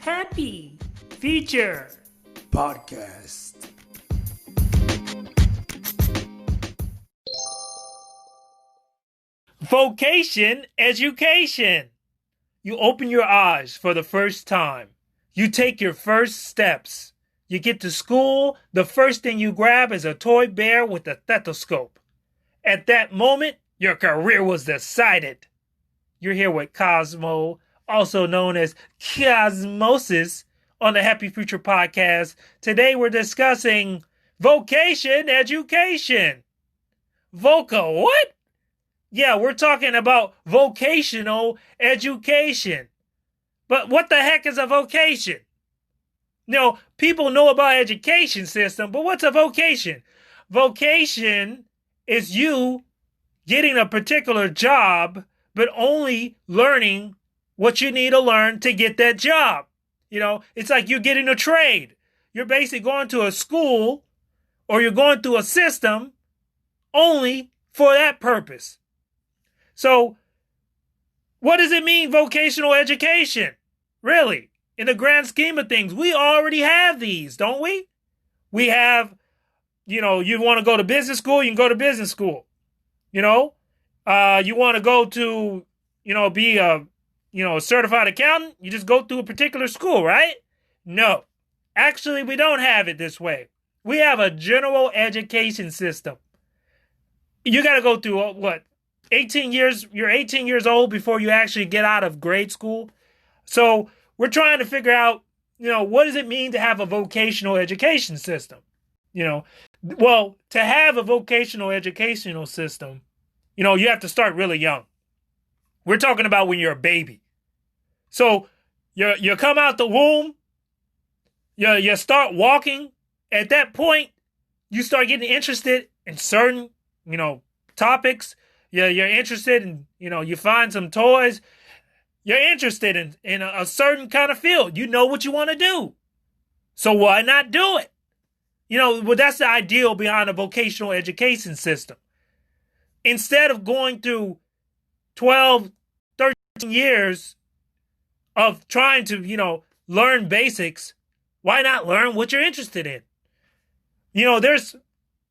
Happy Feature Podcast. Vocation Education. You open your eyes for the first time. You take your first steps. You get to school, the first thing you grab is a toy bear with a stethoscope. At that moment, your career was decided. You're here with Cosmo, also known as Cosmosis, on the Happy Future Podcast. Today we're discussing Vocation Education. What? Yeah, we're talking about vocational education. But what the heck is a vocation? People know about education system, but what's a vocation? Vocation is you getting a particular job, but only learning what you need to learn to get that job. It's like you're getting a trade. You're basically going to a school or you're going through a system only for that purpose. So, what does it mean, vocational education? Really? In the grand scheme of things, we already have these, don't we? We have, you want to go to business school, you can go to business school. You want to go to, be a certified accountant, you just go through a particular school, right? No. Actually, we don't have it this way. We have a general education system. You got to go through, 18 years? You're 18 years old before you actually get out of grade school. So we're trying to figure out, what does it mean to have a vocational education system? Well, to have a vocational educational system, you have to start really young. We're talking about when you're a baby. So you come out the womb, you start walking. At that point, you start getting interested in certain, topics. You're interested in, you find some toys. You're interested in a certain kind of field. You know what you want to do. So why not do it? Well, that's the ideal behind a vocational education system. Instead of going through 12, 13 years of trying to, learn basics, why not learn what you're interested in? There's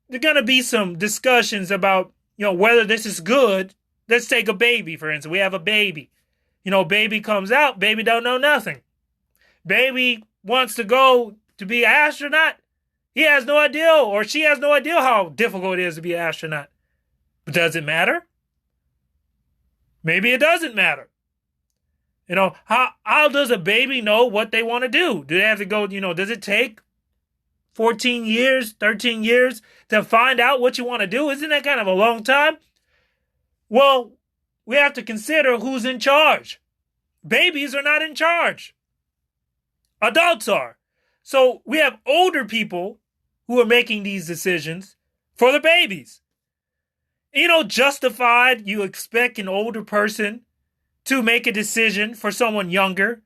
going to be some discussions about, whether this is good. Let's take a baby, for instance. We have a baby. Baby comes out, baby don't know nothing. Baby wants to go to be an astronaut. He has no idea, or she has no idea how difficult it is to be an astronaut. But does it matter? Maybe it doesn't matter. How does a baby know what they want to do? Do they have to go, does it take 14 years, 13 years to find out what you want to do? Isn't that kind of a long time? Well, we have to consider who's in charge. Babies are not in charge. Adults are. So we have older people who are making these decisions for the babies. Justified, you expect an older person to make a decision for someone younger,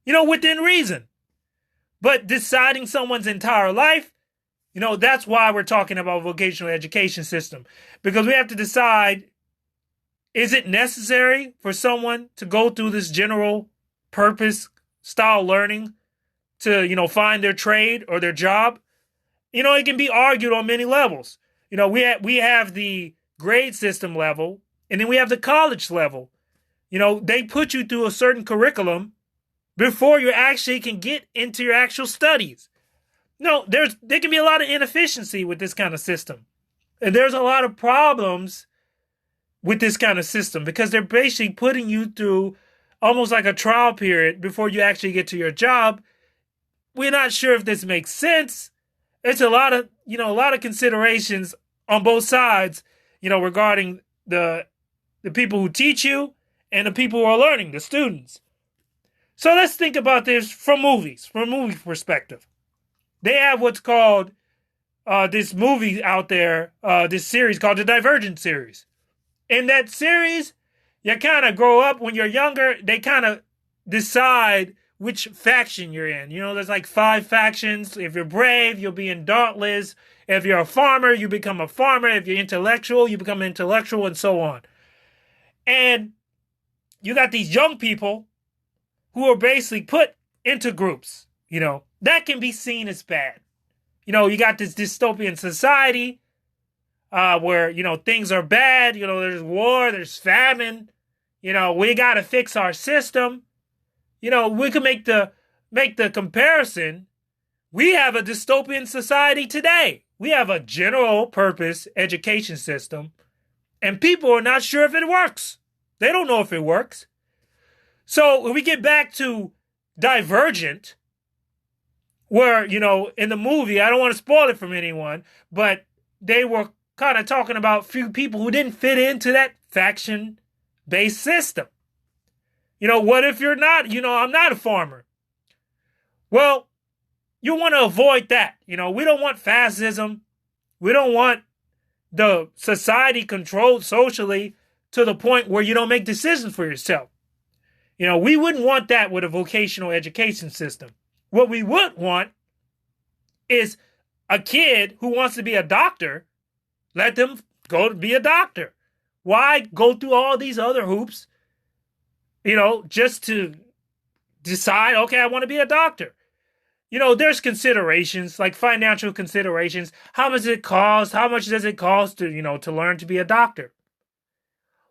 within reason. But deciding someone's entire life, that's why we're talking about vocational education system. Because we have to decide, is it necessary for someone to go through this general purpose style learning to, find their trade or their job? It can be argued on many levels. We have the grade system level, and then we have the college level. They put you through a certain curriculum before you actually can get into your actual studies. There can be a lot of inefficiency with this kind of system. And there's a lot of problems with this kind of system because they're basically putting you through almost like a trial period before you actually get to your job. We're not sure if this makes sense. It's a lot of considerations on both sides, regarding the people who teach you and the people who are learning, the students. So let's think about this from a movie perspective. They have what's called this movie out there, this series called the Divergent series. In that series, you kind of grow up when you're younger. They kind of decide which faction you're in. There's like 5 factions. If you're brave, you'll be in Dauntless. If you're a farmer, you become a farmer. If you're intellectual, you become intellectual, and so on. And you got these young people who are basically put into groups. That can be seen as bad. You got this dystopian society where, things are bad. There's war, there's famine. We got to fix our system. We can make the comparison. We have a dystopian society today. We have a general purpose education system, and people are not sure if it works. They don't know if it works. So when we get back to Divergent, where, in the movie, I don't want to spoil it from anyone, but they were kind of talking about few people who didn't fit into that faction-based system. What if you're not, I'm not a farmer? Well, you want to avoid that. We don't want fascism. We don't want the society controlled socially to the point where you don't make decisions for yourself. We wouldn't want that with a vocational education system. What we would want is a kid who wants to be a doctor, let them go to be a doctor. Why go through all these other hoops, just to decide, okay, I want to be a doctor? There's considerations, like financial considerations. How much does it cost? How much does it cost to, to learn to be a doctor?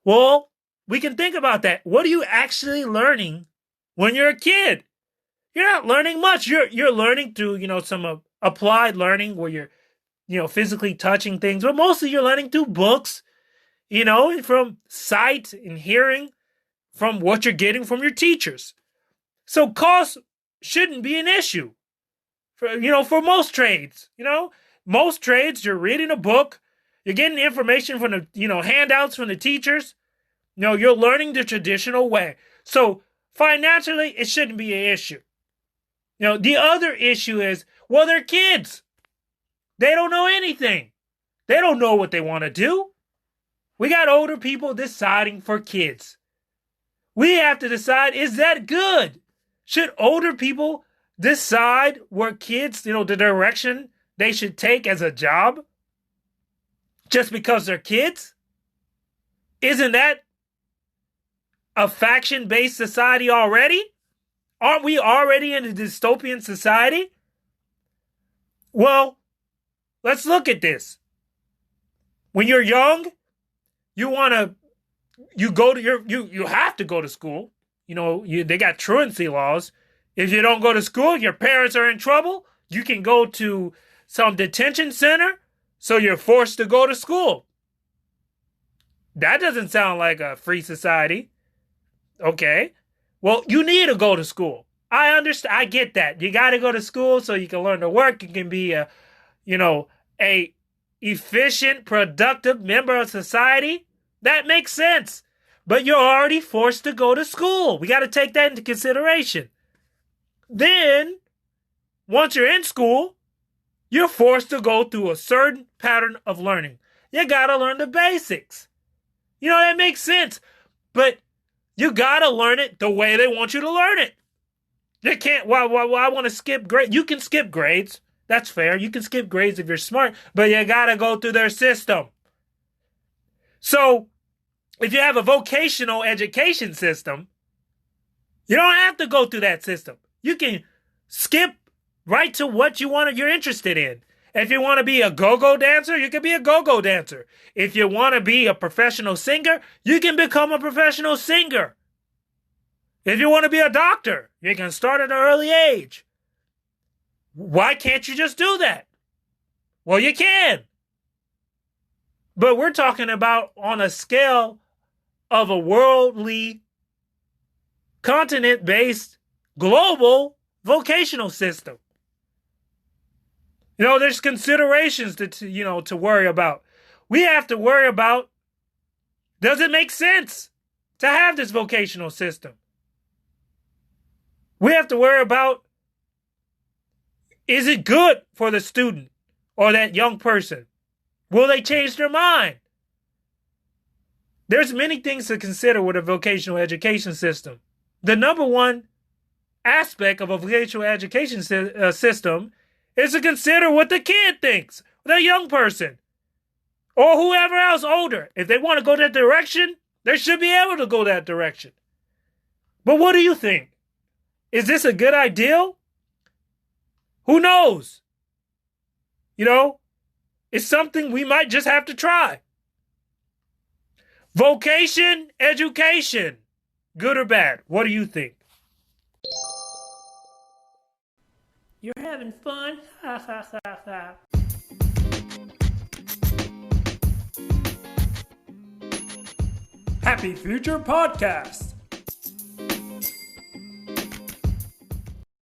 Well, we can think about that. What are you actually learning when you're a kid? You're not learning much. You're learning through, some applied learning where you're, physically touching things, but mostly you're learning through books, and from sight and hearing from what you're getting from your teachers. So cost shouldn't be an issue for most trades. Most trades, you're reading a book, you're getting information from the, handouts from the teachers. You're learning the traditional way. So financially, it shouldn't be an issue. The other issue is, well, they're kids. They don't know anything. They don't know what they want to do. We got older people deciding for kids. We have to decide, is that good? Should older people decide where kids, the direction they should take as a job just because they're kids? Isn't that a faction-based society already? Aren't we already in a dystopian society? Well, let's look at this. When you're young, you have to go to school. They got truancy laws. If you don't go to school, your parents are in trouble. You can go to some detention center, so you're forced to go to school. That doesn't sound like a free society. Okay. Well, you need to go to school. I understand. I get that. You got to go to school so you can learn to work. You can be a efficient, productive member of society. That makes sense. But you're already forced to go to school. We got to take that into consideration. Then, once you're in school, you're forced to go through a certain pattern of learning. You got to learn the basics. That makes sense. But you got to learn it the way they want you to learn it. You can't, well, I want to skip grades. You can skip grades. That's fair. You can skip grades if you're smart, but you got to go through their system. So, if you have a vocational education system, you don't have to go through that system. You can skip right to what you're interested in. If you want to be a go-go dancer, you can be a go-go dancer. If you want to be a professional singer, you can become a professional singer. If you want to be a doctor, you can start at an early age. Why can't you just do that? Well, you can. But we're talking about on a scale of a worldly, continent-based, global vocational system. There's considerations to worry about. We have to worry about, does it make sense to have this vocational system? We have to worry about, is it good for the student or that young person? Will they change their mind? There's many things to consider with a vocational education system. The number one aspect of a vocational education system is to consider what the kid thinks, the young person, or whoever else older. If they want to go that direction, they should be able to go that direction. But what do you think? Is this a good idea? Who knows? It's something we might just have to try. Vocation education. Good or bad? What do you think? You're having fun? Ha ha ha ha. Happy Future Podcast.